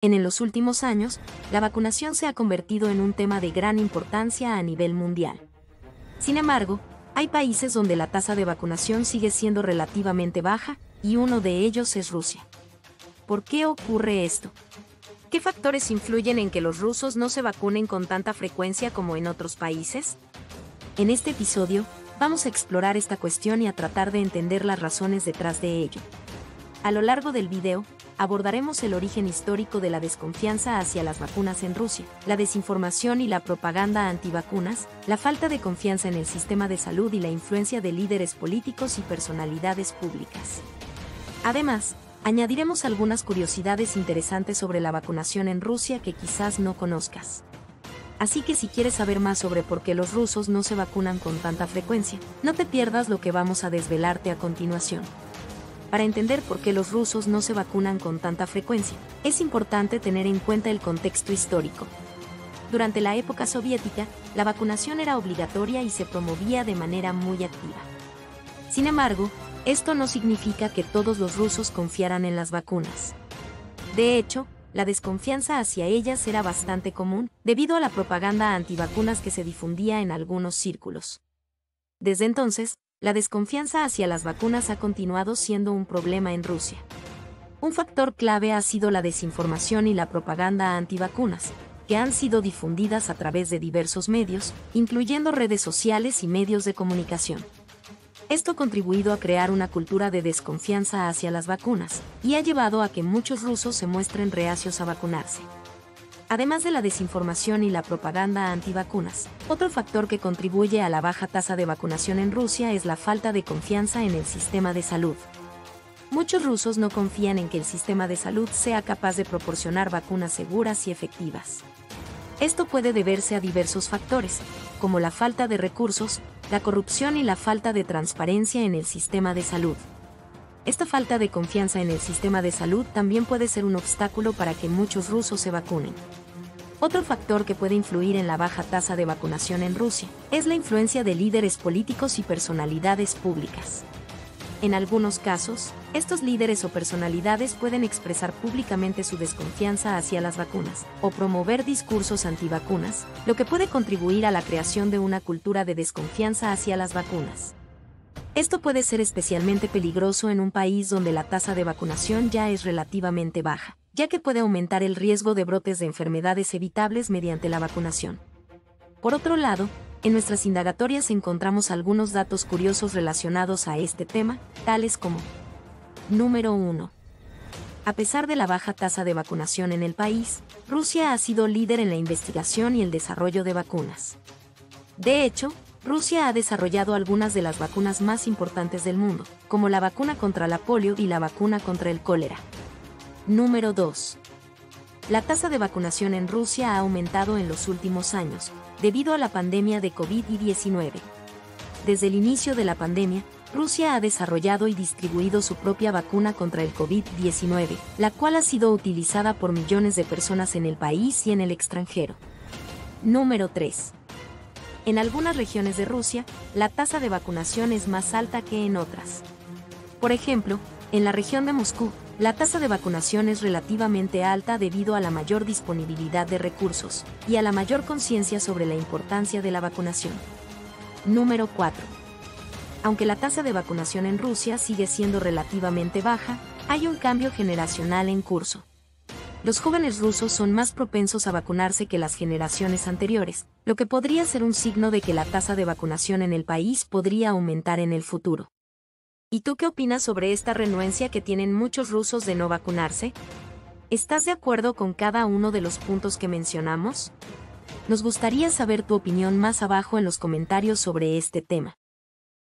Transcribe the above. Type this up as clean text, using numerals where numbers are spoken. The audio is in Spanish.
En los últimos años, la vacunación se ha convertido en un tema de gran importancia a nivel mundial. Sin embargo, hay países donde la tasa de vacunación sigue siendo relativamente baja, y uno de ellos es Rusia. ¿Por qué ocurre esto? ¿Qué factores influyen en que los rusos no se vacunen con tanta frecuencia como en otros países? En este episodio, vamos a explorar esta cuestión y a tratar de entender las razones detrás de ello. A lo largo del video, abordaremos el origen histórico de la desconfianza hacia las vacunas en Rusia, la desinformación y la propaganda antivacunas, la falta de confianza en el sistema de salud y la influencia de líderes políticos y personalidades públicas. Además, añadiremos algunas curiosidades interesantes sobre la vacunación en Rusia que quizás no conozcas. Así que si quieres saber más sobre por qué los rusos no se vacunan con tanta frecuencia, no te pierdas lo que vamos a desvelarte a continuación. Para entender por qué los rusos no se vacunan con tanta frecuencia, es importante tener en cuenta el contexto histórico. Durante la época soviética, la vacunación era obligatoria y se promovía de manera muy activa. Sin embargo, esto no significa que todos los rusos confiaran en las vacunas. De hecho, la desconfianza hacia ellas era bastante común, debido a la propaganda antivacunas que se difundía en algunos círculos. Desde entonces, la desconfianza hacia las vacunas ha continuado siendo un problema en Rusia. Un factor clave ha sido la desinformación y la propaganda antivacunas, que han sido difundidas a través de diversos medios, incluyendo redes sociales y medios de comunicación. Esto ha contribuido a crear una cultura de desconfianza hacia las vacunas, y ha llevado a que muchos rusos se muestren reacios a vacunarse. Además de la desinformación y la propaganda antivacunas, otro factor que contribuye a la baja tasa de vacunación en Rusia es la falta de confianza en el sistema de salud. Muchos rusos no confían en que el sistema de salud sea capaz de proporcionar vacunas seguras y efectivas. Esto puede deberse a diversos factores, como la falta de recursos, la corrupción y la falta de transparencia en el sistema de salud. Esta falta de confianza en el sistema de salud también puede ser un obstáculo para que muchos rusos se vacunen. Otro factor que puede influir en la baja tasa de vacunación en Rusia es la influencia de líderes políticos y personalidades públicas. En algunos casos, estos líderes o personalidades pueden expresar públicamente su desconfianza hacia las vacunas o promover discursos antivacunas, lo que puede contribuir a la creación de una cultura de desconfianza hacia las vacunas. Esto puede ser especialmente peligroso en un país donde la tasa de vacunación ya es relativamente baja, ya que puede aumentar el riesgo de brotes de enfermedades evitables mediante la vacunación. Por otro lado, en nuestras indagatorias encontramos algunos datos curiosos relacionados a este tema, tales como: Número 1. A pesar de la baja tasa de vacunación en el país, Rusia ha sido líder en la investigación y el desarrollo de vacunas. De hecho, Rusia ha desarrollado algunas de las vacunas más importantes del mundo, como la vacuna contra la polio y la vacuna contra el cólera. Número 2. La tasa de vacunación en Rusia ha aumentado en los últimos años, debido a la pandemia de COVID-19. Desde el inicio de la pandemia, Rusia ha desarrollado y distribuido su propia vacuna contra el COVID-19, la cual ha sido utilizada por millones de personas en el país y en el extranjero. Número 3. En algunas regiones de Rusia, la tasa de vacunación es más alta que en otras. Por ejemplo, en la región de Moscú, la tasa de vacunación es relativamente alta debido a la mayor disponibilidad de recursos y a la mayor conciencia sobre la importancia de la vacunación. Número 4. Aunque la tasa de vacunación en Rusia sigue siendo relativamente baja, hay un cambio generacional en curso. Los jóvenes rusos son más propensos a vacunarse que las generaciones anteriores, lo que podría ser un signo de que la tasa de vacunación en el país podría aumentar en el futuro. ¿Y tú qué opinas sobre esta renuencia que tienen muchos rusos de no vacunarse? ¿Estás de acuerdo con cada uno de los puntos que mencionamos? Nos gustaría saber tu opinión más abajo en los comentarios sobre este tema.